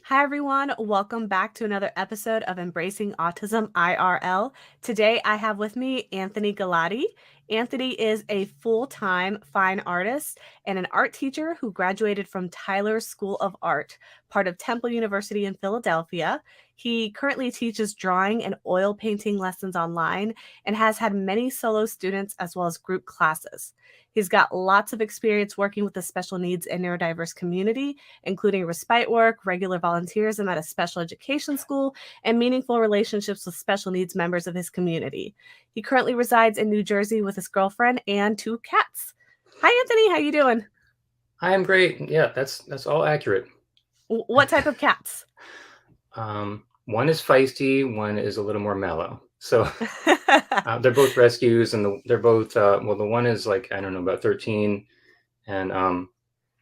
Hi, everyone. Welcome back to another episode of Embracing Autism IRL. Today, I have with me Anthony Galati. Anthony is a full-time fine artist and an art teacher who graduated from Tyler School of Art, part of Temple University in Philadelphia. He currently teaches drawing and oil painting lessons online and has had many solo students as well as group classes. He's got lots of experience working with the special needs and neurodiverse community, including respite work, regular volunteerism at a special education school, and meaningful relationships with special needs members of his community. He currently resides in New Jersey with his girlfriend and 2 cats. Hi, Anthony. How you doing? I am great. Yeah, that's all accurate. What type of cats? One is feisty, one is a little more mellow. So they're both rescues, and they're both well, the one is like I don't know about 13, and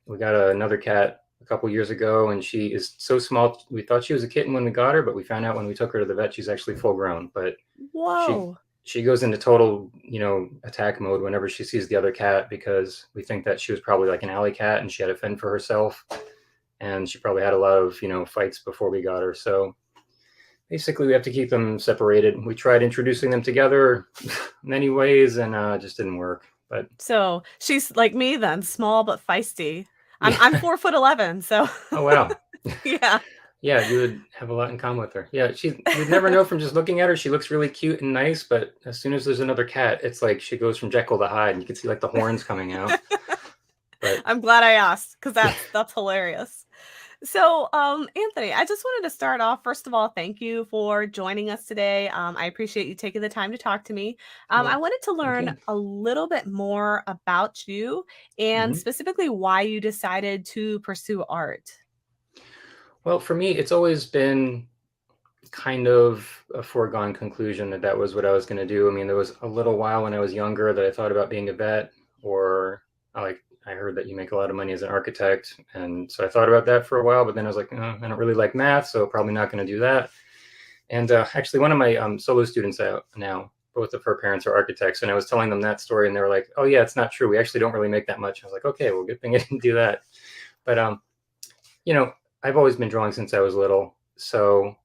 we got another cat a couple years ago, and she is so small. We thought she was a kitten when we got her, but we found out when we took her to the vet she's actually full grown. But she Whoa. she goes into total attack mode whenever she sees the other cat because we think that she was probably like an alley cat and she had to fend for herself, and she probably had a lot of fights before we got her. So basically we have to keep them separated. We tried introducing them together many ways, and just didn't work. But So she's like me then, small but feisty. I'm yeah. 4'11", so Oh wow. yeah. Yeah, you would have a lot in common with her. Yeah, you'd never know from just looking at her. She looks really cute and nice, but as soon as there's another cat, it's like she goes from Jekyll to Hyde, and you can see like the horns coming out. But I'm glad I asked because that's hilarious. So, Anthony, I just wanted to start off. First of all, thank you for joining us today. I appreciate you taking the time to talk to me. I well, wanted to thank learn you. a little bit more about you and Hmm. specifically why you decided to pursue art. Well, for me, it's always been kind of a foregone conclusion that that was what I was going to do. I mean, there was a little while when I was younger that I thought about being a vet, or I heard that you make a lot of money as an architect, and so I thought about that for a while. But then I was like, I don't really like math, so probably not going to do that. And actually, one of my solo students out now, both of her parents are architects, and I was telling them that story, and they were like, "Oh yeah, it's not true. We actually don't really make that much." I was like, "Okay, well, good thing I didn't do that." But you know, I've always been drawing since I was little, so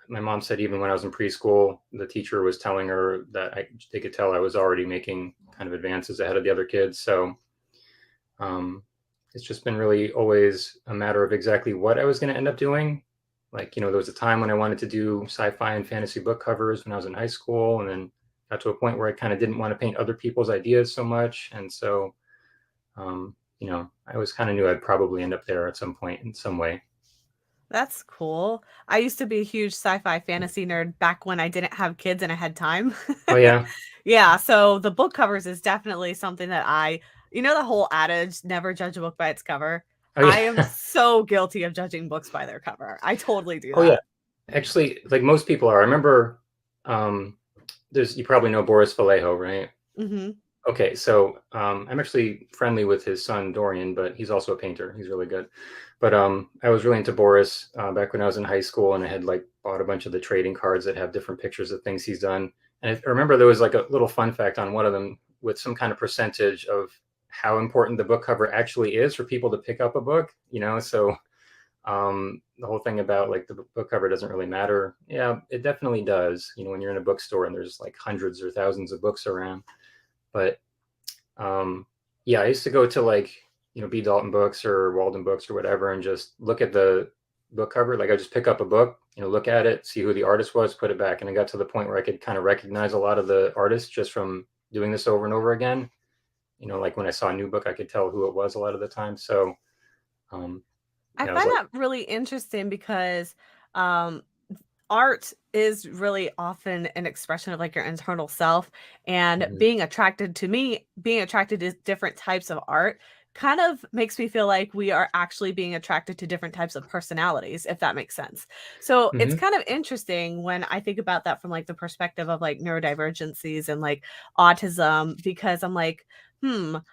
my mom said even when I was in preschool, the teacher was telling her that they could tell I was already making kind of advances ahead of the other kids. So um, it's just been really always a matter of exactly what I was going to end up doing. Like, there was a time when I wanted to do sci-fi and fantasy book covers when I was in high school, and then got to a point where I kind of didn't want to paint other people's ideas so much. And so, I always kind of knew I'd probably end up there at some point in some way. That's cool. I used to be a huge sci-fi fantasy nerd back when I didn't have kids and I had time. Oh yeah. Yeah, so the book covers is definitely something that the whole adage, never judge a book by its cover. Oh I am yeah. so guilty of judging books by their cover. I totally do Oh yeah. that. Actually, like most people are. I remember um, you probably know Boris Vallejo, right? Mhm. Okay, so I'm actually friendly with his son Dorian, but he's also a painter. He's really good. But I was really into Boris back when I was in high school, and I had like bought a bunch of the trading cards that have different pictures of things he's done. And I remember there was like a little fun fact on one of them with some kind of percentage of how important the book cover actually is for people to pick up a book. So the whole thing about like the book cover doesn't really matter. Yeah, it definitely does. When you're in a bookstore and there's like hundreds or thousands of books around. But um, yeah, I used to go to like B. Dalton Books or Walden Books or whatever, and just look at the book cover. Like I just pick up a book, look at it, see who the artist was, put it back, and I got to the point where I could kind of recognize a lot of the artists just from doing this over and over again. Like when I saw a new book, I could tell who it was a lot of the time. So um, I I was find like, that really interesting because um, art is really often an expression of like your internal self, and mhm, being attracted to different types of art kind of makes me feel like we are actually being attracted to different types of personalities, if that makes sense. So it's mhm, kind of interesting when I think about that from like the perspective of like neurodivergencies and like autism, because I'm like,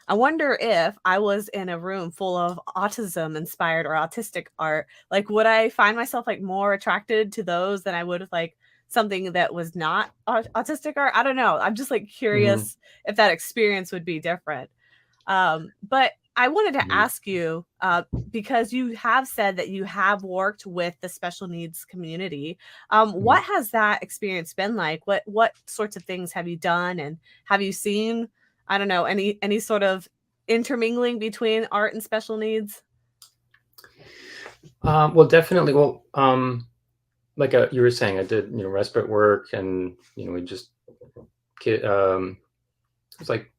I wonder if I was in a room full of autism inspired or autistic art, like, would I find myself, like, more attracted to those than I would with, like, something that was not autistic art? I don't know. I'm just, like, mhm. curious if that experience would be different. But I wanted to Mhm. ask you, because you have said that you have worked with the special needs community. Mhm. What has that experience been like? What sorts of things have you done, and have you seen, I don't know, any sort of intermingling between art and special needs? Well, definitely. Well, like you were saying, I did respite work, and we just kid. It was like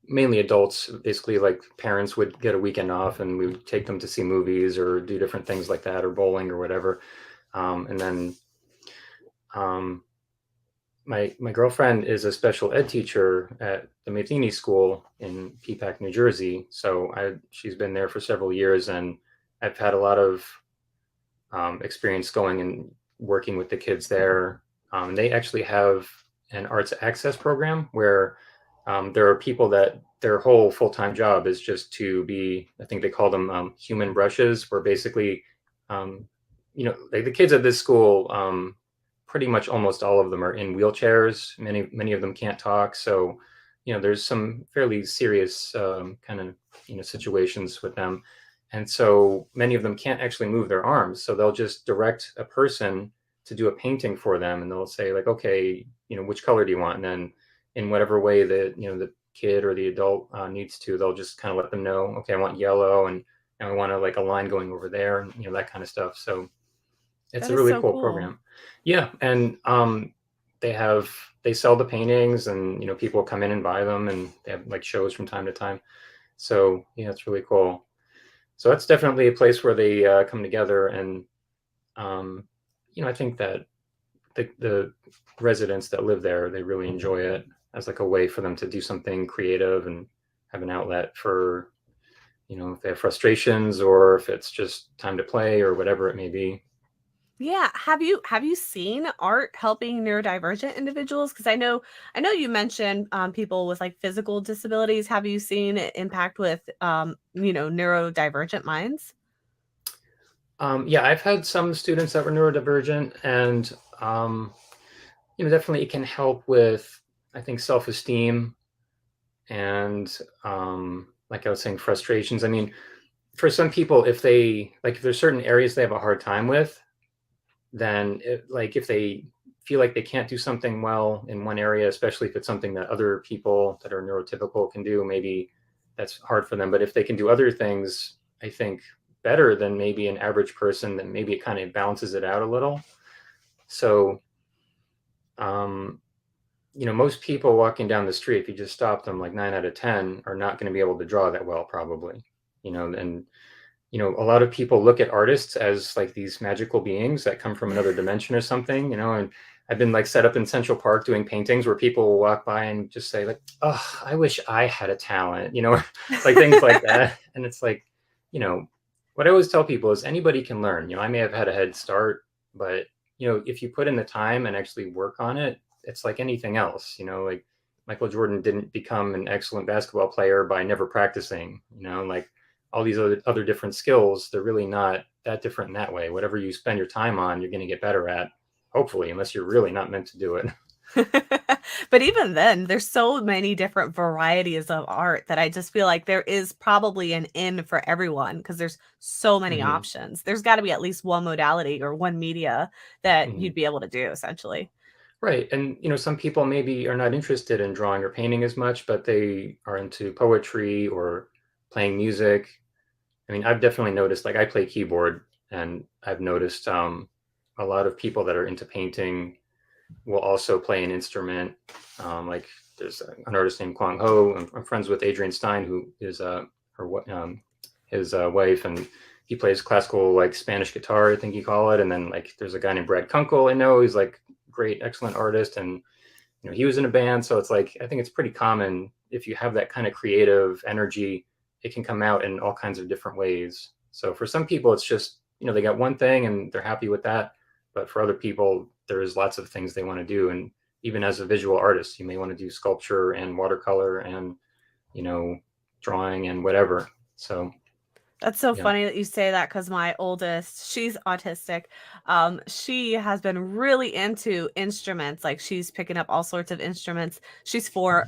mainly adults. Basically, like parents would get a weekend off, and we would take them to see movies or do different things like that, or bowling or whatever. And then um, my girlfriend is a special ed teacher at the Matheny School in Peapack, New Jersey. So she's been there for several years, and I've had a lot of experience going and working with the kids there. They actually have an arts access program where there are people that their whole full-time job is just to be, I think they call them human brushes, where basically, um, like the kids at this school, pretty much almost all of them are in wheelchairs. Many of them can't talk. So, there's some fairly serious kind of, situations with them. And so many of them can't actually move their arms. So they'll just direct a person to do a painting for them. And they'll say like, okay, which color do you want? And then in whatever way that, the kid or the adult needs to, they'll just kind of let them know, okay, I want yellow, and I want to like a line going over there, and, that kind of stuff. So it's That a is really so cool cool. program. Yeah. And they have, they sell the paintings, and, people come in and buy them, and they have like shows from time to time. So yeah, it's really cool. So that's definitely a place where they come together, and um, I think that the residents that live there, they really enjoy it as like a way for them to do something creative and have an outlet for, if they have frustrations, or if it's just time to play or whatever it may be. Yeah, have you seen art helping neurodivergent individuals? Because I know you mentioned people with like physical disabilities. Have you seen it impact with neurodivergent minds? Yeah, I've had some students that were neurodivergent, and definitely it can help with, I think, self-esteem, and like I was saying, frustrations. I mean, for some people, if they like, if there's certain areas they have a hard time with, then like if they feel like they can't do something well in one area, especially if it's something that other people that are neurotypical can do, maybe that's hard for them. But if they can do other things, I think better than maybe an average person, then maybe it kind of balances it out a little. So, um, most people walking down the street, if you just stop them, like 9 out of 10 are not going to be able to draw that well, probably. And a lot of people look at artists as like these magical beings that come from another dimension or something, and I've been like set up in Central Park doing paintings where people will walk by and just say like, oh, I wish I had a talent, like things like that. And it's like, you know, what I always tell people is anybody can learn. I may have had a head start, but if you put in the time and actually work on it, it's like anything else, like Michael Jordan didn't become an excellent basketball player by never practicing, like all these other different skills, they're really not that different in that way. Whatever you spend your time on, you're going to get better at, hopefully, unless you're really not meant to do it. But even then, there's so many different varieties of art that I just feel like there is probably an in for everyone because there's so many Hmm. options. There's got to be at least one modality or one media that Hmm. you'd be able to do essentially. Right. And, some people maybe are not interested in drawing or painting as much, but they are into poetry or playing music. I mean, I've definitely noticed, like, I play keyboard, and I've noticed a lot of people that are into painting will also play an instrument. Like there's an artist named Kwang Ho. I'm friends with Adrian Stein, who is his wife, and he plays classical like Spanish guitar, I think you call it. And then like there's a guy named Brad Kunkel I know. He's like great, excellent artist, and he was in a band. So it's like I think it's pretty common if you have that kind of creative energy, it can come out in all kinds of different ways. So for some people, it's just they got one thing and they're happy with that, but for other people, there's lots of things they want to do. And even as a visual artist, you may want to do sculpture and watercolor and you know drawing and whatever. So That's so Yeah. funny that you say that because my oldest, she's autistic. She has been really into instruments. Like she's picking up all sorts of instruments. She's 4,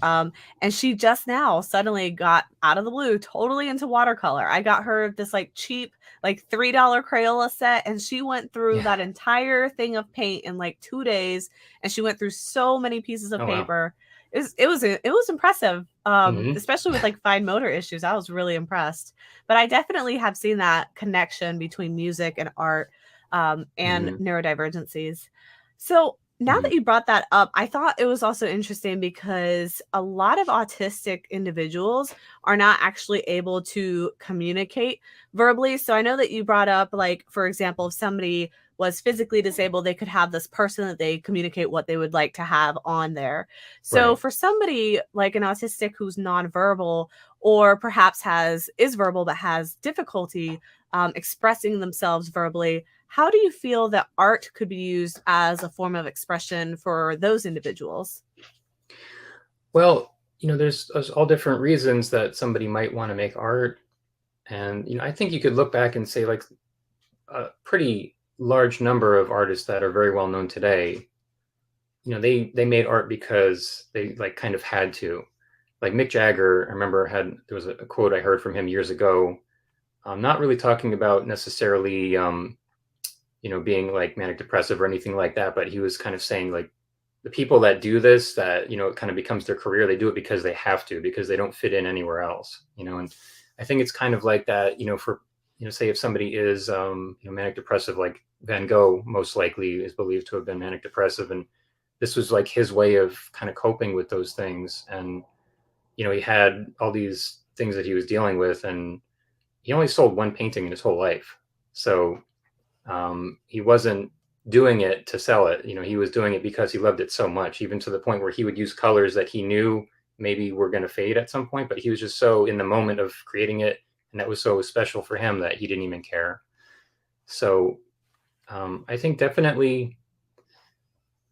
and she just now suddenly got out of the blue totally into watercolor. I got her this like cheap, like $3 Crayola set, and she went through Yeah. that entire thing of paint in like 2 days, and she went through so many pieces of Oh wow. paper. It was impressive, Hmm. especially with like fine motor issues. I was really impressed. But I definitely have seen that connection between music and art, and Hmm. neurodivergencies. So now Hmm. that you brought that up, I thought it was also interesting because a lot of autistic individuals are not actually able to communicate verbally. So I know that you brought up, like, for example, if somebody was physically disabled, they could have this person that they communicate what they would like to have on there. So Right. for somebody like an autistic who's nonverbal, or perhaps has is verbal but has difficulty expressing themselves verbally, how do you feel that art could be used as a form of expression for those individuals? Well, there's all different reasons that somebody might want to make art, and I think you could look back and say like a pretty large number of artists that are very well known today. They made art because they like kind of had to. Like Mick Jagger, I remember had there was a quote I heard from him years ago. Not really talking about necessarily being like manic depressive or anything like that, but he was kind of saying like the people that do this, that it kind of becomes their career, they do it because they have to, because they don't fit in anywhere else. And I think it's kind of like that, for say if somebody is manic depressive, like Van Gogh most likely is believed to have been manic depressive, and this was like his way of kind of coping with those things. And he had all these things that he was dealing with, and he only sold one painting in his whole life. So he wasn't doing it to sell it. He was doing it because he loved it so much, even to the point where he would use colors that he knew maybe were going to fade at some point, but he was just so in the moment of creating it, and that was so special for him that he didn't even care. So I think definitely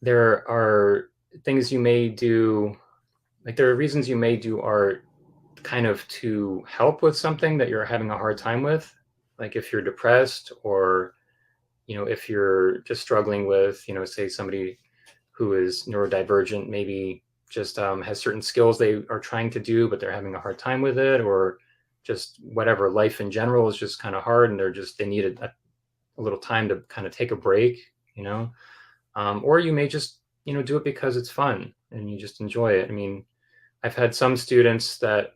there are things you may do, like there are reasons you may do art kind of to help with something that you're having a hard time with, like if you're depressed, or if you're just struggling with, say somebody who is neurodivergent, maybe just has certain skills they are trying to do, but they're having a hard time with it, or just whatever, life in general is just kind of hard, and they need a little time to kind of take a break, you know, or you may just, do it because it's fun and you just enjoy it. I mean, I've had some students that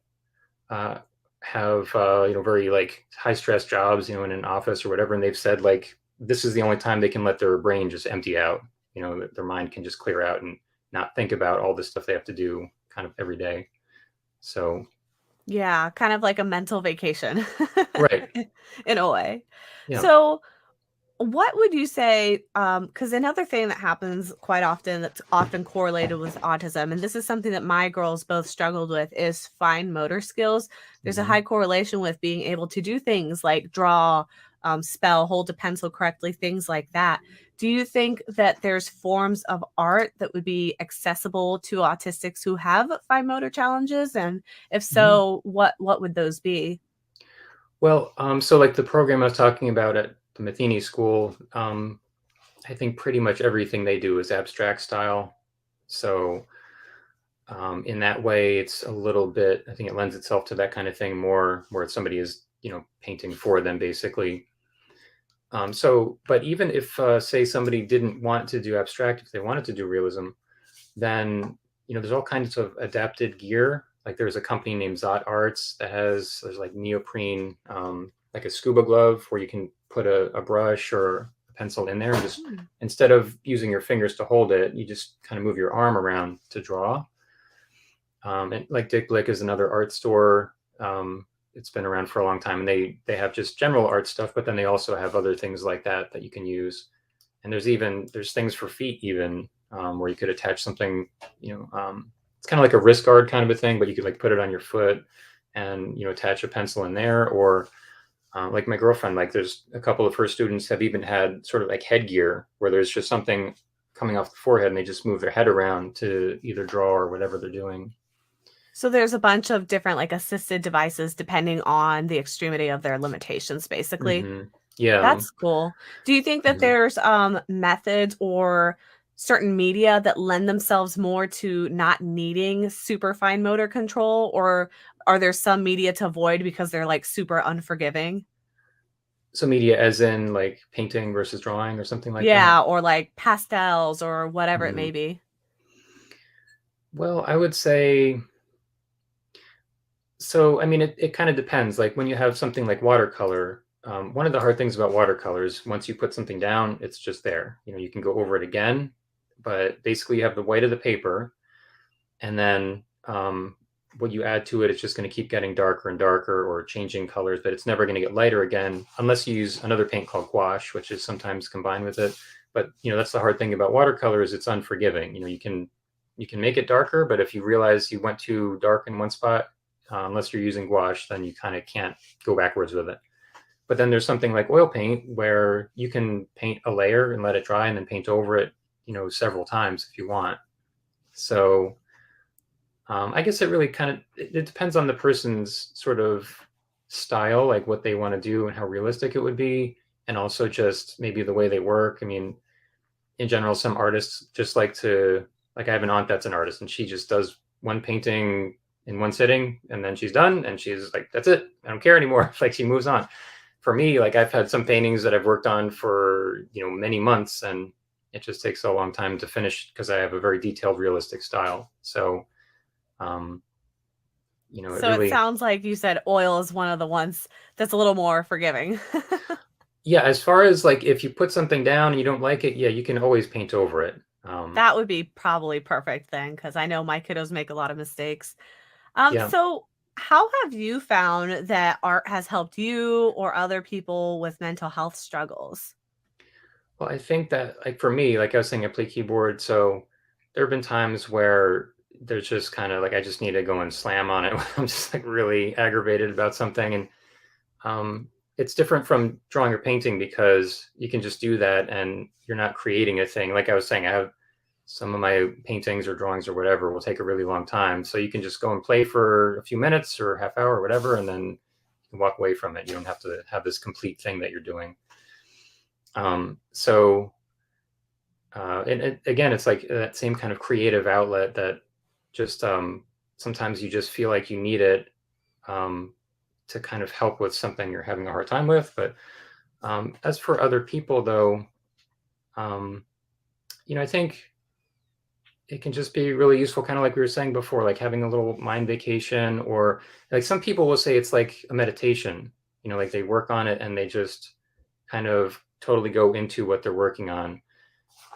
uh, have very like high stress jobs, in an office or whatever, and they've said like this is the only time they can let their brain just empty out. That their mind can just clear out and not think about all the stuff they have to do kind of every day. So Yeah, kind of like a mental vacation right, in a way. yeah, So what would you say, because another thing that happens quite often that's often correlated with autism, and this is something that my girls both struggled with, is fine motor skills. There's a hmm, high correlation with being able to do things like draw, spell, hold a pencil correctly, things like that. Do you think that there's forms of art that would be accessible to autistics who have fine motor challenges? And if hmm. so, what would those be? Well, so like the program I was talking about at the Matheny School, I think pretty much everything they do is abstract style. So in that way, it's a little bit, I think it lends itself to that kind of thing more, where somebody is, painting for them basically. But even if, say, somebody didn't want to do abstract, if they wanted to do realism, then, there's all kinds of adapted gear. Like there's a company named Zot Arts that there's like neoprene, like a scuba glove where you can put a brush or a pencil in there, and just Hmm. instead of using your fingers to hold it, you just kind of move your arm around to draw. And like Dick Blick is another art store. It's been around for a long time, and they have just general art stuff, but then they also have other things like that you can use. And there's things for feet even, where you could attach something. It's kind of like a wrist guard kind of a thing, but you could like put it on your foot and attach a pencil in there. Or like my girlfriend, like there's a couple of her students have even had sort of like headgear where there's just something coming off the forehead, and they just move their head around to either draw or whatever they're doing. So there's a bunch of different like assisted devices depending on the extremity of their limitations, basically. Yeah. That's cool. Do you think that Mhm. there's methods or certain media that lend themselves more to not needing super fine motor control, or are there some media to avoid because they're like super unforgiving? So media as in like painting versus drawing or something like that? Yeah, or like pastels or whatever it may Mhm. be. Well, I would say so. I mean, it kind of depends. Like when you have something like watercolor, one of the hard things about watercolors, once you put something down, it's just there. You know, you can go over it again, but basically you have the white of the paper, and then what you add to it, it's just going to keep getting darker and darker or changing colors, but it's never going to get lighter again unless you use another paint called gouache, which is sometimes combined with it. But you know, that's the hard thing about watercolor is it's unforgiving. You know, you can make it darker, but if you realize you went too dark in one spot, unless you're using gouache, then you kind of can't go backwards with it. But then there's something like oil paint where you can paint a layer and let it dry and then paint over it, you know, several times if you want. So I guess it really kind of it depends on the person's sort of style, like what they want to do and how realistic it would be, and also just maybe the way they work. I mean, in general, some artists just like to like I have an aunt that's an artist, and she just does one painting in one sitting, and then she's done, and she's like, "That's it. I don't care anymore." Like she moves on. For me, like I've had some paintings that I've worked on for many months, and it just takes a long time to finish because I have a very detailed, realistic style. So um, it So it really, sounds like you said oil is one of the ones that's a little more forgiving. yeah, as far as like if you put something down and you don't like it, yeah, you can always paint over it. That would be probably perfect then, because I know my kiddos make a lot of mistakes. Yeah. So how have you found that art has helped you or other people with mental health struggles? Well, I think that like for me, like I was saying, I play keyboard, so there have been times where there's just kind of like I just need to go and slam on it when I'm just like really aggravated about something. And um, it's different from drawing or painting because you can just do that and you're not creating a thing. Like I was saying, I have some of my paintings or drawings or whatever will take a really long time. So you can just go and play for a few minutes or half hour or whatever, and then you can walk away from it. You don't have to have this complete thing that you're doing. So and again, it's like that same kind of creative outlet that just sometimes you just feel like you need it um, to kind of help with something you're having a hard time with. But as for other people, though, um, I think it can just be really useful, kind of like we were saying before, like having a little mind vacation, or like some people will say it's like a meditation, like they work on it and they just kind of totally go into what they're working on.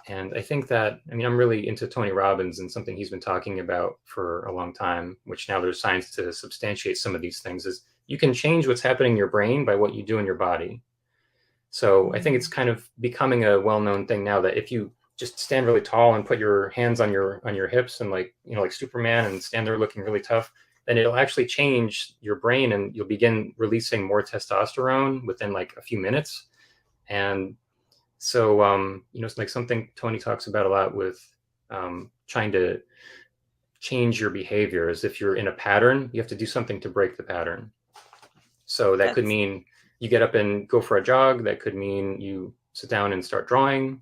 And I think that, I mean, I'm really into Tony Robbins and something he's been talking about for a long time, which now there's science to substantiate some of these things, is you can change what's happening in your brain by what you do in your body. So I think it's Mm. kind of becoming a well-known thing now that if you just stand really tall and put your hands on your hips and like like Superman and stand there looking really tough, then it'll actually change your brain and you'll begin releasing more testosterone within like a few minutes. And so it's like something Tony talks about a lot with trying to change your behavior is if you're in a pattern, you have to do something to break the pattern. So that could That's mean you get up and go for a jog. That could mean you sit down and start drawing.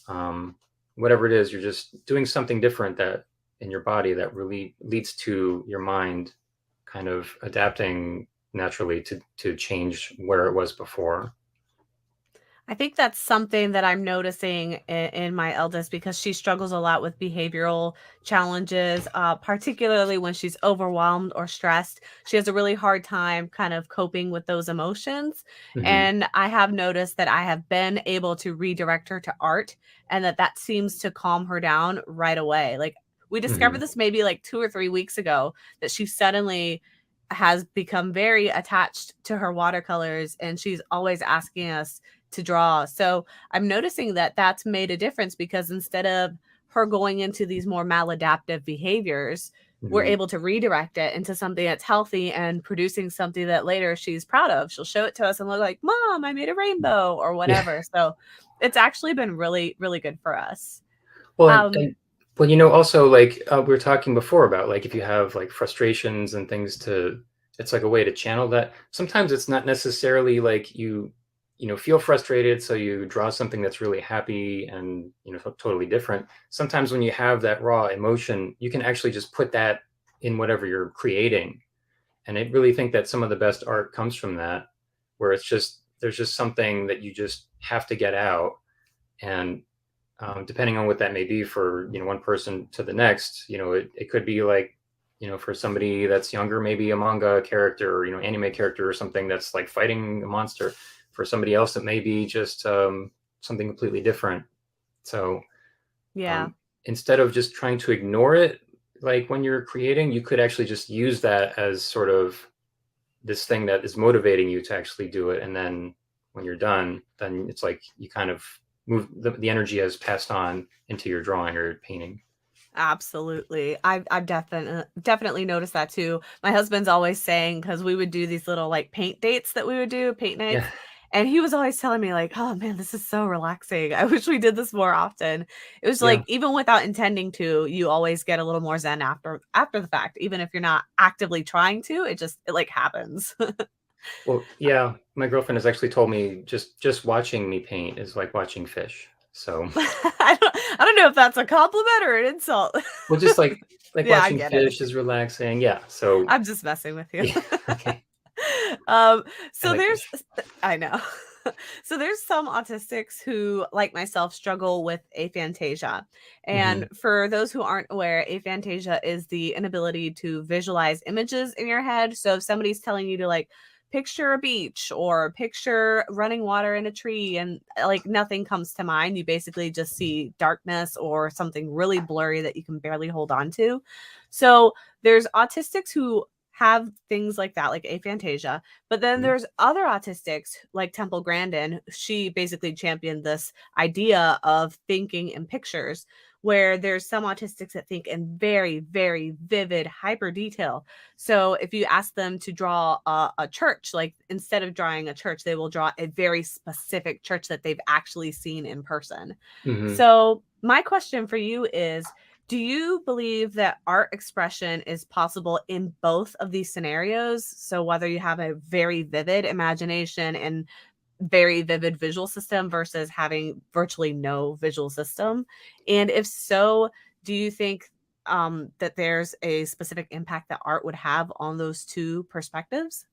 Um, whatever it is, you're just doing something different that in your body that really leads to your mind kind of adapting naturally to change where it was before. I think that's something that I'm noticing in my eldest because she struggles a lot with behavioral challenges, particularly when she's overwhelmed or stressed. She has a really hard time kind of coping with those emotions. Hmm. And I have noticed that I have been able to redirect her to art and that seems to calm her down right away. Like we discovered Hmm. this maybe like 2 or 3 weeks ago that she suddenly has become very attached to her watercolors and she's always asking us to draw. So I'm noticing that that's made a difference because instead of her going into these more maladaptive behaviors, we're Hmm. able to redirect it into something that's healthy and producing something that later she's proud of. She'll show it to us and look like, Mom, I made a rainbow or Yeah. whatever. So it's actually been really, really good for us. Well, and, Um, and Well, also like we were talking before about like if you have like frustrations and things it's like a way to channel that. Sometimes it's not necessarily like feel frustrated, so you draw something that's really happy and totally different. Sometimes when you have that raw emotion, you can actually just put that in whatever you're creating. And I really think that some of the best art comes from that, where there's just something that you just have to get out. And depending on what that may be for one person to the next, it could be like for somebody that's younger, maybe a manga character or anime character or something that's like fighting a monster. For somebody else, it may be just something completely different. So Yeah. um, instead of just trying to ignore it, like when you're creating, you could actually just use that as sort of this thing that is motivating you to actually do it. And then when you're done, then it's like you kind of move the energy has passed on into your drawing or painting. Absolutely. I've definitely noticed that too. My husband's always saying, because we would do these little like paint dates that we would do, paint Yeah. nights, and he was always telling me like, "Oh man, this is so relaxing. I wish we did this more often." It was Yeah. like even without intending to, you always get a little more zen after the fact, even if you're not actively trying to. It like happens. Well, yeah, my girlfriend has actually told me just watching me paint is like watching fish. So, I don't know if that's a compliment or an insult. well, just like Yeah, I watching get it. fish is relaxing. Yeah. So, I'm just messing with you. yeah. Okay. Um, I so like there's fish. I know. So there's some autistics who, like myself, struggle with aphantasia. And Hmm. for those who aren't aware, aphantasia is the inability to visualize images in your head. So if somebody's telling you to like picture a beach or picture running water in a tree and like nothing comes to mind, you basically just see darkness or something really blurry that you can barely hold on to. So there's autistics who have things like that, like aphantasia. But then there's other autistics, like Temple Grandin. She basically championed this idea of thinking in pictures, where there's some autistics that think in very, very vivid, hyper detail. So if you ask them to draw a church, like instead of drawing a church, they will draw a very specific church that they've actually seen in person. Hmm. So my question for you is, do you believe that art expression is possible in both of these scenarios? So whether you have a very vivid imagination and very vivid visual system versus having virtually no visual system? And if so, do you think that there's a specific impact that art would have on those two perspectives?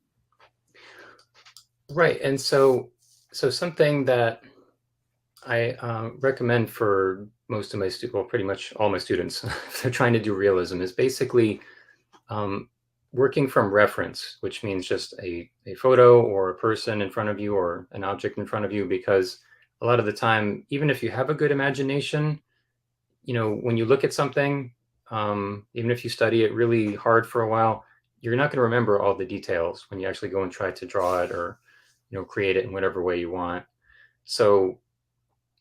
Right. And so something that I recommend for most of my students, well, pretty much all my students, if they're trying to do realism, is basically um, working from reference, which means just a photo or a person in front of you or an object in front of you. Because a lot of the time, even if you have a good imagination, when you look at something, even if you study it really hard for a while, you're not going to remember all the details when you actually go and try to draw it or create it in whatever way you want. So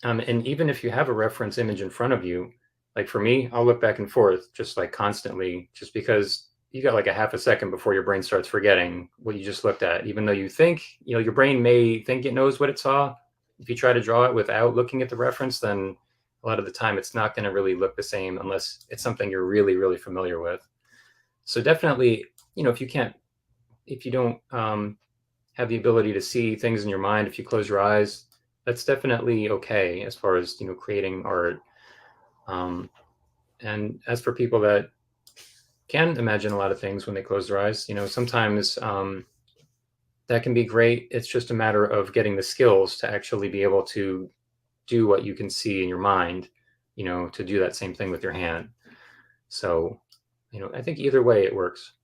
and even if you have a reference image in front of you, like for me, I'll look back and forth just like constantly, just because you got like a half a second before your brain starts forgetting what you just looked at. Even though you think, your brain may think it knows what it saw. If you try to draw it without looking at the reference, then a lot of the time it's not going to really look the same unless it's something you're really, really familiar with. So definitely, if you don't have the ability to see things in your mind, if you close your eyes, that's definitely okay as far as creating art. um, and as for people that can imagine a lot of things when they close their eyes, sometimes that can be great. It's just a matter of getting the skills to actually be able to do what you can see in your mind, to do that same thing with your hand. So I think either way it works.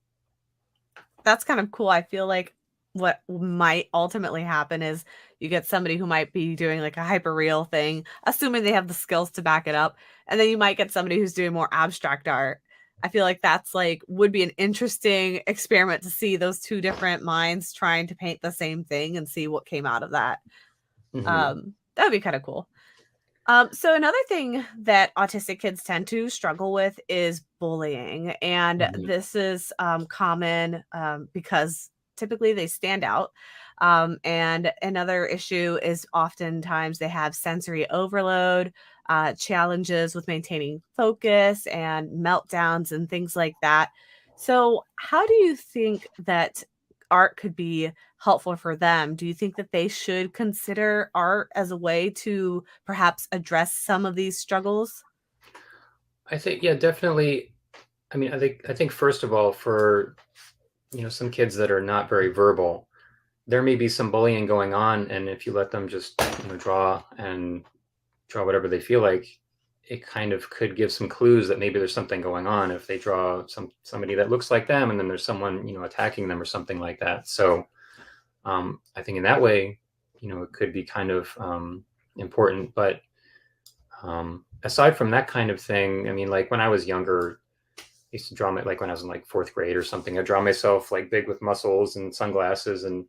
That's kind of cool. I feel like what might ultimately happen is you get somebody who might be doing like a hyper real thing, assuming they have the skills to back it up. And then you might get somebody who's doing more abstract art. I feel like that's like would be an interesting experiment to see those two different minds trying to paint the same thing and see what came out of that. Hmm. That would be kind of cool. So another thing that autistic kids tend to struggle with is bullying, and Hmm. this is common because typically they stand out. And another issue is oftentimes they have sensory overload, challenges with maintaining focus and meltdowns and things like that. So, how do you think that art could be helpful for them? Do you think that they should consider art as a way to perhaps address some of these struggles? I think, yeah, definitely. I mean, I think first of all, for some kids that are not very verbal, there may be some bullying going on, and if you let them just draw whatever they feel like, it kind of could give some clues that maybe there's something going on if they draw somebody that looks like them, and then there's someone attacking them or something like that. So I think in that way, it could be kind of important. But aside from that kind of thing, I mean, like when I was younger, I used to draw like when I was in like fourth grade or something. I draw myself like big with muscles and sunglasses, and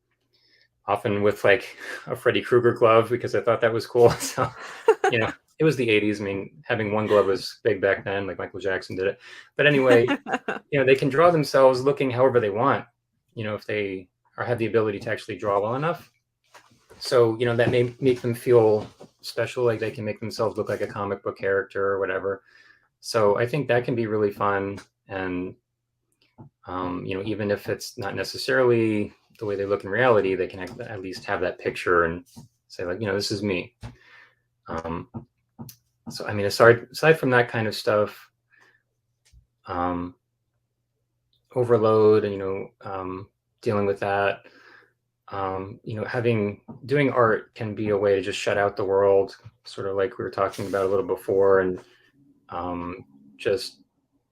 often with like a Freddy Krueger glove because I thought that was cool. So, it was the 80s. I mean, having one glove was big back then, like Michael Jackson did it. But anyway, they can draw themselves looking however they want, if they have the ability to actually draw well enough. So, that may make them feel special, like they can make themselves look like a comic book character or whatever. So I think that can be really fun. And, even if it's not necessarily the way they look in reality, they can at least have that picture and say like, this is me. So, I mean, aside from that kind of stuff, overload and, dealing with that, doing art can be a way to just shut out the world, sort of like we were talking about a little before. And just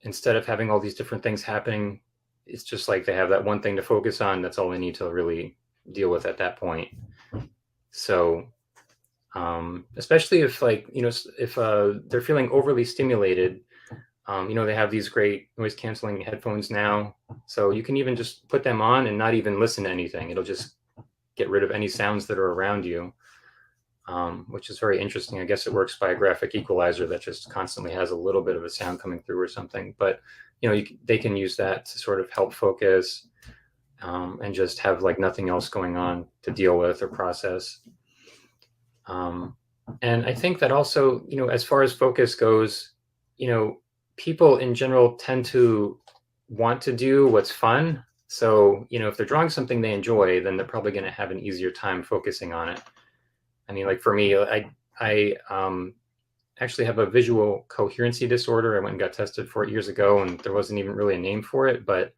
instead of having all these different things happening, it's just like they have that one thing to focus on. That's all they need to really deal with at that point. So, especially if if they're feeling overly stimulated, they have these great noise canceling headphones now. So you can even just put them on and not even listen to anything. It'll just get rid of any sounds that are around you, which is very interesting. I guess it works by a graphic equalizer that just constantly has a little bit of a sound coming through or something. But they can use that to sort of help focus, and just have like nothing else going on to deal with or process. And I think that also, as far as focus goes, people in general tend to want to do what's fun. So, if they're drawing something they enjoy, then they're probably going to have an easier time focusing on it. I mean, like for me, I actually have a visual coherency disorder. I went and got tested for it years ago, and there wasn't even really a name for it. But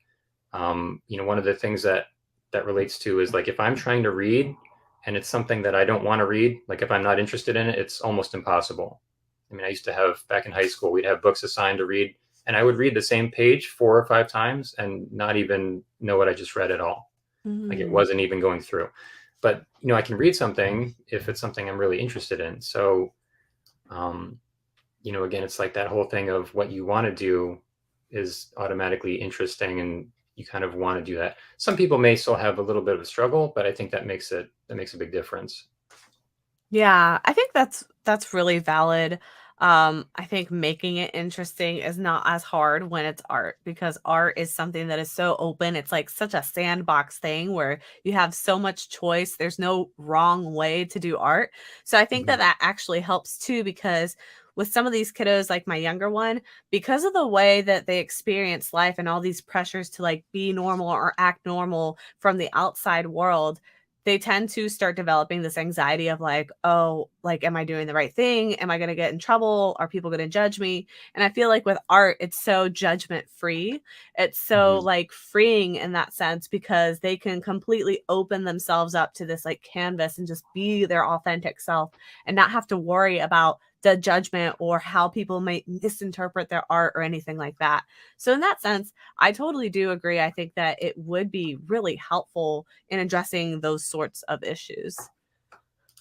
one of the things that relates to is like if I'm trying to read and it's something that I don't want to read, like if I'm not interested in it, it's almost impossible. I mean, I used to have back in high school, we'd have books assigned to read, and I would read the same page 4 or 5 times and not even know what I just read at all. Like it wasn't even going through. But I can read something if it's something I'm really interested in. So again, it's like that whole thing of what you want to do is automatically interesting, and you kind of want to do that. Some people may still have a little bit of a struggle, but I think that makes a big difference. Yeah, I think that's really valid. I think making it interesting is not as hard when it's art because art is something that is so open. It's like such a sandbox thing where you have so much choice. There's no wrong way to do art. So I think that Mhm. that actually helps too because with some of these kiddos, like my younger one, because of the way that they experience life and all these pressures to like be normal or act normal from the outside world, they tend to start developing this anxiety of like, oh, like, am I doing the right thing? Am I going to get in trouble? Are people going to judge me? And I feel like with art, it's so judgment free. It's so Mhm. like freeing in that sense because they can completely open themselves up to this like canvas and just be their authentic self and not have to worry about the judgment or how people might misinterpret their art or anything like that. So in that sense, I totally do agree. I think that it would be really helpful in addressing those sorts of issues.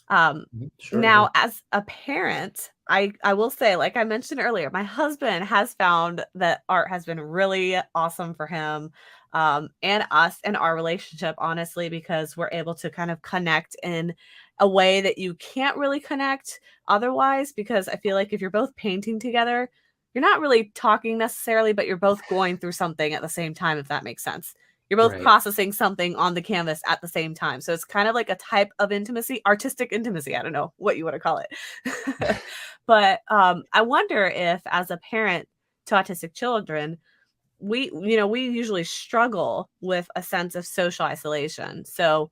Um, Sure, yeah. Now, as a parent, I will say, like I mentioned earlier, my husband has found that art has been really awesome for him, and us in our relationship, honestly, because we're able to kind of connect in a way that you can't really connect otherwise. Because I feel like if you're both painting together, you're not really talking necessarily, but you're both going through something at the same time, if that makes sense. You're both Right. processing something on the canvas at the same time. So it's kind of like a type of intimacy, artistic intimacy. I don't know what you want to call it. But I wonder if, as a parent to autistic children, we usually struggle with a sense of social isolation. So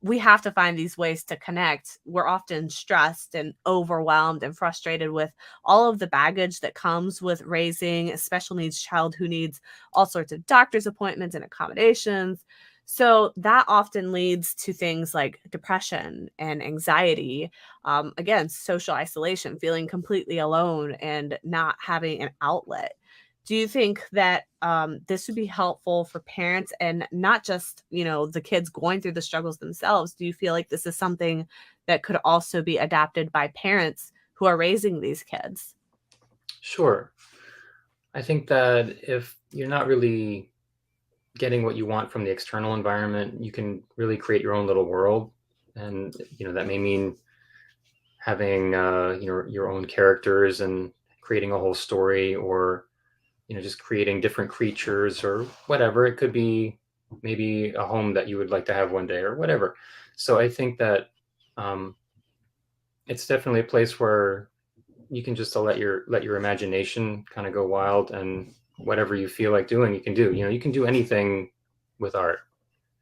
we have to find these ways to connect. We're often stressed and overwhelmed and frustrated with all of the baggage that comes with raising a special needs child who needs all sorts of doctor's appointments and accommodations. So that often leads to things like depression and anxiety. Again, social isolation, feeling completely alone and not having an outlet. Do you think that this would be helpful for parents and not just, the kids going through the struggles themselves? Do you feel like this is something that could also be adapted by parents who are raising these kids? Sure. I think that if you're not really getting what you want from the external environment, you can really create your own little world. And, that may mean having, your own characters and creating a whole story, or, just creating different creatures or whatever. It could be maybe a home that you would like to have one day or whatever. So I think that um, it's definitely a place where you can just let your imagination kind of go wild, and whatever you feel like doing, you can do. You can do anything with art.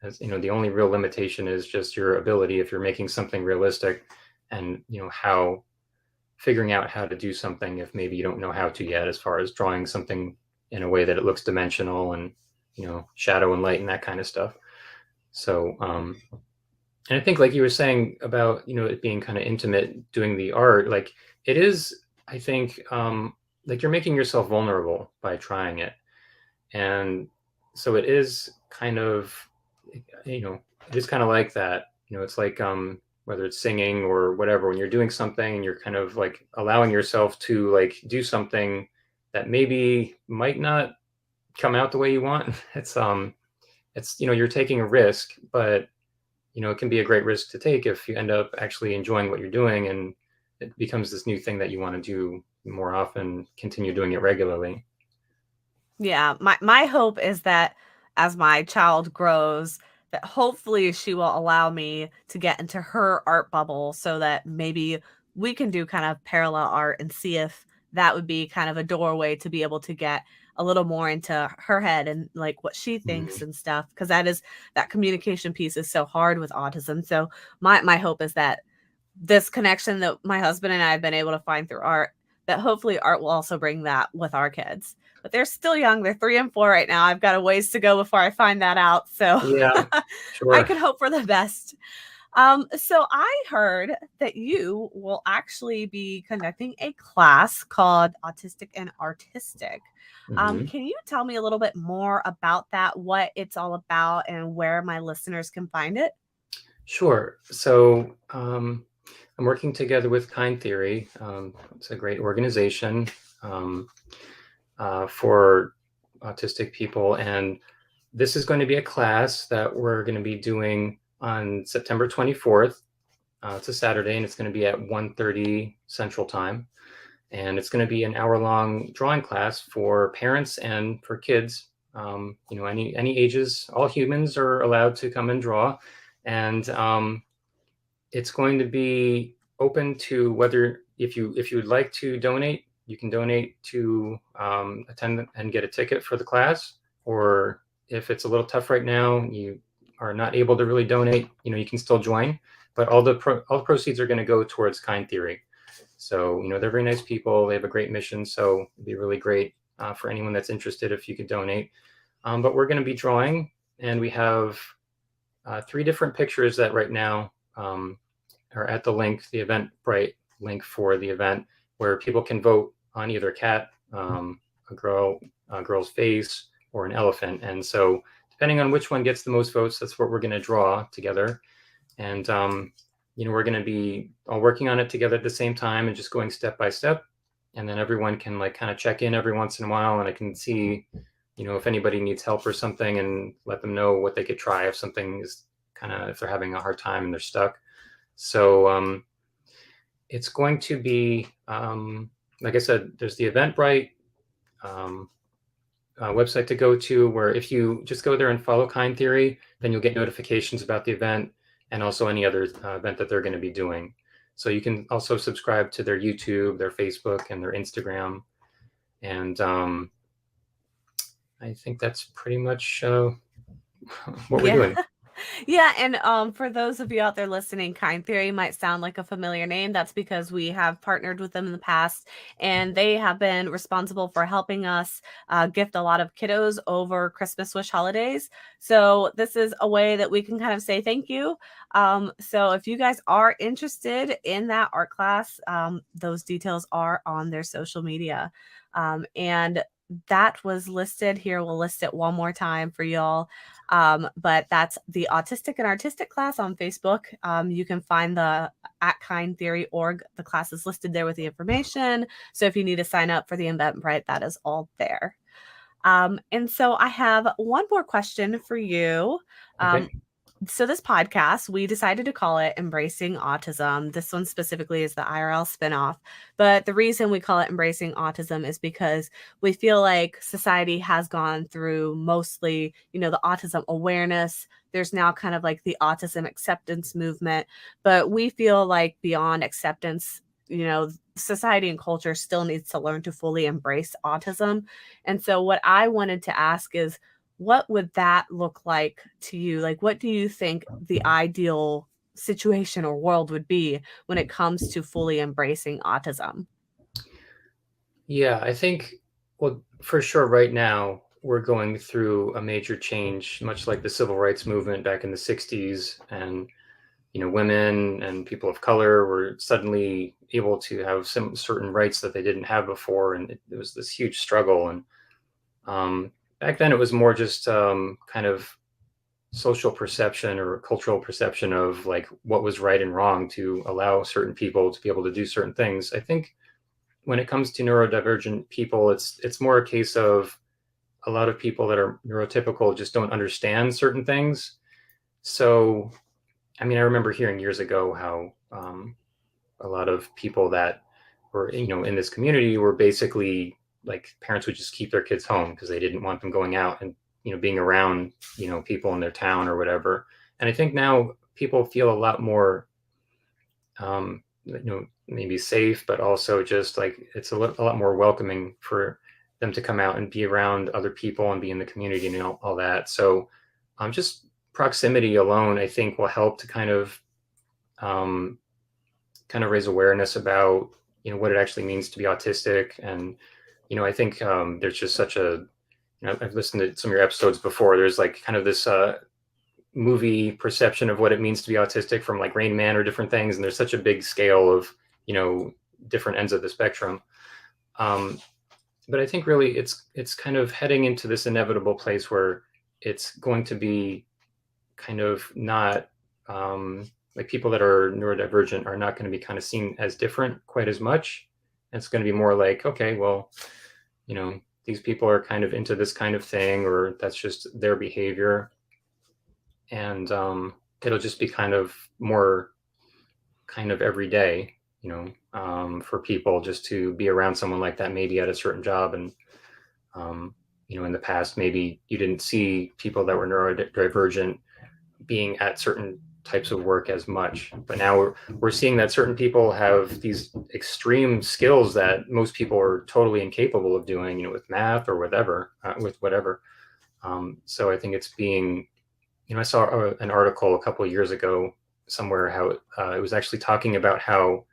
As the only real limitation is just your ability if you're making something realistic, and how figuring out how to do something if maybe you don't know how to yet, as far as drawing something in a way that it looks dimensional, and shadow and light and that kind of stuff. So and I think, like you were saying about it being kind of intimate doing the art, like it is, I think, like you're making yourself vulnerable by trying it. And so it is kind of, you know it is kind of like that. It's like, whether it's singing or whatever, when you're doing something and you're kind of like allowing yourself to like do something that maybe might not come out the way you want. It's you're taking a risk, but it can be a great risk to take if you end up actually enjoying what you're doing, and it becomes this new thing that you want to do more often, continue doing it regularly. Yeah, my hope is that as my child grows, that hopefully she will allow me to get into her art bubble so that maybe we can do kind of parallel art and see if that would be kind of a doorway to be able to get a little more into her head and like what she thinks Mhm. and stuff, because that communication piece is so hard with autism. So my hope is that this connection that my husband and I have been able to find through art, that hopefully art will also bring that with our kids. But they're still young. They're 3 and 4 right now. I've got a ways to go before I find that out. So Yeah, I sure. could hope for the best. So I heard that you will actually be conducting a class called Autistic and Artistic. Hmm. Can you tell me a little bit more about that, what it's all about, and where my listeners can find it? Sure. So I'm working together with Kind Theory. It's a great organization, um, for autistic people, and this is going to be a class that we're going to be doing on September 24th. It's a Saturday, and it's going to be at 1:30 Central Time. And it's going to be an hour-long drawing class for parents and for kids. Any ages. All humans are allowed to come and draw, and it's going to be open to whether, if you would like to donate, you can donate to attend and get a ticket for the class. Or if it's a little tough right now, you are not able to really donate, you can still join. But all the proceeds are going to go towards Kind Theory. So they're very nice people. They have a great mission. So it'd be really great for anyone that's interested if you could donate. But we're going to be drawing, and we have three different pictures that right now are at the link, the Eventbrite link for the event, where people can vote on either a cat, a girl's face, or an elephant. And so, depending on which one gets the most votes, that's what we're going to draw together. And we're going to be all working on it together at the same time and just going step by step. And then everyone can like kind of check in every once in a while, and I can see, if anybody needs help or something, and let them know what they could try if something is if they're having a hard time and they're stuck. So it's going to be, like I said, there's the Eventbrite website to go to where if you just go there and follow Kind Theory, then you'll get notifications about the event and also any other event that they're going to be doing. So you can also subscribe to their YouTube, their Facebook, and their Instagram. And I think that's pretty much what we're Yeah. doing. Yeah, and for those of you out there listening, Kind Theory might sound like a familiar name. That's because we have partnered with them in the past, and they have been responsible for helping us gift a lot of kiddos over Christmas wish holidays. So this is a way that we can kind of say thank you. So if you guys are interested in that art class, those details are on their social media. And that was listed here. We'll list it one more time for y'all. But that's the Autistic and Artistic class on Facebook. You can find the at Kind Theory org. The class is listed there with the information. So if you need to sign up for the Eventbrite, that is all there. And so I have one more question for you. Okay. So this podcast, we decided to call it Embracing Autism. This one specifically is the IRL spinoff. But the reason we call it Embracing Autism is because we feel like society has gone through mostly, the autism awareness. There's now kind of like the autism acceptance movement. But we feel like beyond acceptance, society and culture still needs to learn to fully embrace autism. And so what I wanted to ask is, what would that look like to you? Like, what do you think the ideal situation or world would be when it comes to fully embracing autism? Yeah, I think, well, for sure, right now, we're going through a major change, much like the civil rights movement back in the 60s. And, women and people of color were suddenly able to have some certain rights that they didn't have before. And it was this huge struggle. And back then, it was more just kind of social perception or cultural perception of like what was right and wrong to allow certain people to be able to do certain things. I think when it comes to neurodivergent people, it's more a case of a lot of people that are neurotypical just don't understand certain things. So, I mean, I remember hearing years ago how a lot of people that were, in this community were basically like parents would just keep their kids home because they didn't want them going out and, being around, people in their town or whatever. And I think now people feel a lot more, maybe safe, but also just like it's a lot more welcoming for them to come out and be around other people and be in the community and all that. So just proximity alone, I think, will help to kind of raise awareness about what it actually means to be autistic. And I think there's just such a I've listened to some of your episodes before. There's like kind of this movie perception of what it means to be autistic from like Rain Man or different things, and there's such a big scale of different ends of the spectrum. But I think really it's kind of heading into this inevitable place where it's going to be kind of not like people that are neurodivergent are not going to be kind of seen as different quite as much. And it's going to be more like, okay, well, these people are kind of into this kind of thing, or that's just their behavior. And it'll just be kind of more kind of every day, for people just to be around someone like that, maybe at a certain job. And, in the past, maybe you didn't see people that were neurodivergent being at certain types of work as much. But now we're seeing that certain people have these extreme skills that most people are totally incapable of doing, with math or whatever, with whatever. So I think it's being, I saw an article a couple of years ago somewhere how it was actually talking about how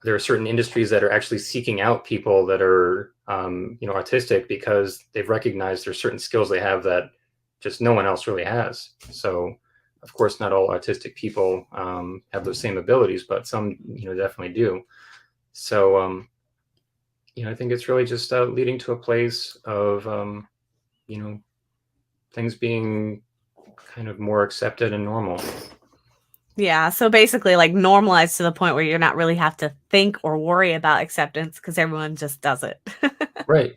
there are certain industries that are actually seeking out people that are, autistic because they've recognized there's certain skills they have that just no one else really has. So, of course, not all autistic people have those same abilities, but some, definitely do. So, I think it's really just leading to a place of, things being kind of more accepted and normal. Yeah, so basically like normalized to the point where you're not really have to think or worry about acceptance because everyone just does it. Right.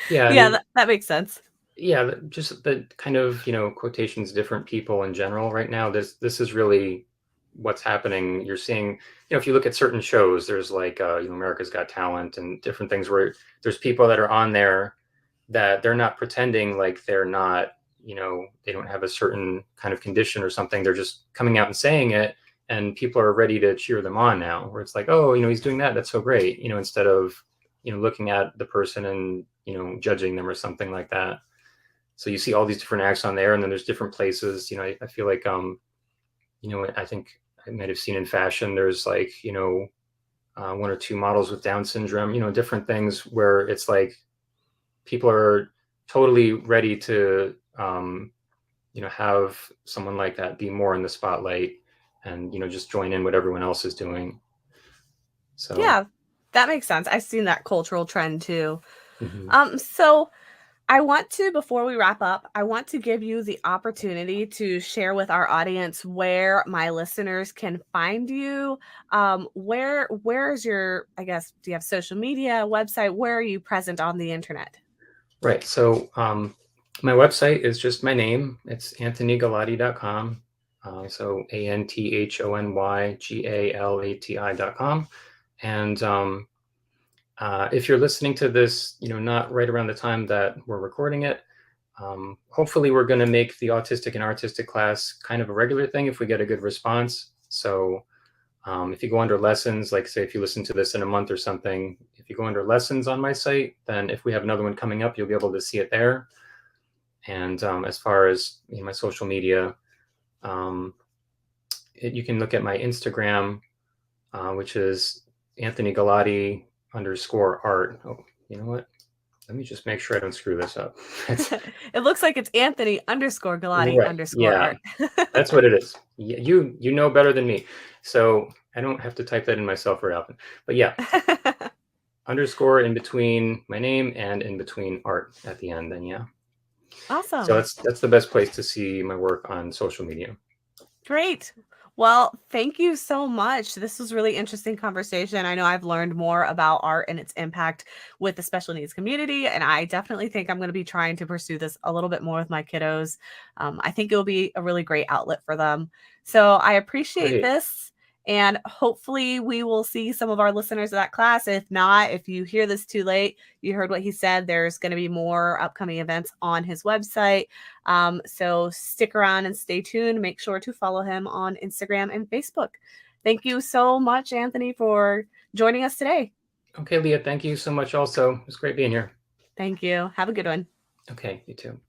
Yeah. Yeah, that makes sense. Yeah, just the kind of, quotations, different people in general right now. This is really what's happening. You're seeing, if you look at certain shows, there's like, America's Got Talent and different things where there's people that are on there that they're not pretending like they're not, they don't have a certain kind of condition or something. They're just coming out and saying it, and people are ready to cheer them on now, where it's like, oh, he's doing that. That's so great. Instead of, looking at the person and, judging them or something like that. So you see all these different acts on there, and then there's different places. I feel like, I think I might have seen in fashion, there's like, one or two models with Down syndrome, different things where it's like people are totally ready to, have someone like that be more in the spotlight and, just join in what everyone else is doing. So, Yeah, that makes sense. I've seen that cultural trend too. mhm. So I want to, before we wrap up, I want to give you the opportunity to share with our audience where my listeners can find you. Where's your, I guess, do you have social media, website? Where are you present on the internet? Right. So, my website is just my name. It's anthonygalati.com. So ANTHONYGALATI.com. And if you're listening to this, not right around the time that we're recording it, hopefully we're going to make the autistic and artistic class kind of a regular thing if we get a good response. So if you go under lessons, like say if you listen to this in a month or something, if you go under lessons on my site, then if we have another one coming up, you'll be able to see it there. And as far as my social media, you can look at my Instagram, which is Anthony Galati _art. Oh, you know what? Let me just make sure I don't screw this up. It looks like it's Anthony _Galati Right. Yeah, _art. that's what it is. You know better than me, so I don't have to type that in myself very often. But yeah, underscore in between my name and in between art at the end. Then yeah. So Awesome. that's the best place to see my work on social media. Great. Well, thank you so much. This was really interesting conversation. I know I've learned more about art and its impact with the special needs community, and I definitely think I'm going to be trying to pursue this a little bit more with my kiddos. I think it will be a really great outlet for them. So I appreciate Great. this. And hopefully, we will see some of our listeners at that class. If not, if you hear this too late, you heard what he said, there's going to be more upcoming events on his website. So stick around and stay tuned. Make sure to follow him on Instagram and Facebook. Thank you so much, Anthony, for joining us today. Okay, Leah, thank you so much also. It was great being here. Thank you. Have a good one. Okay, you too.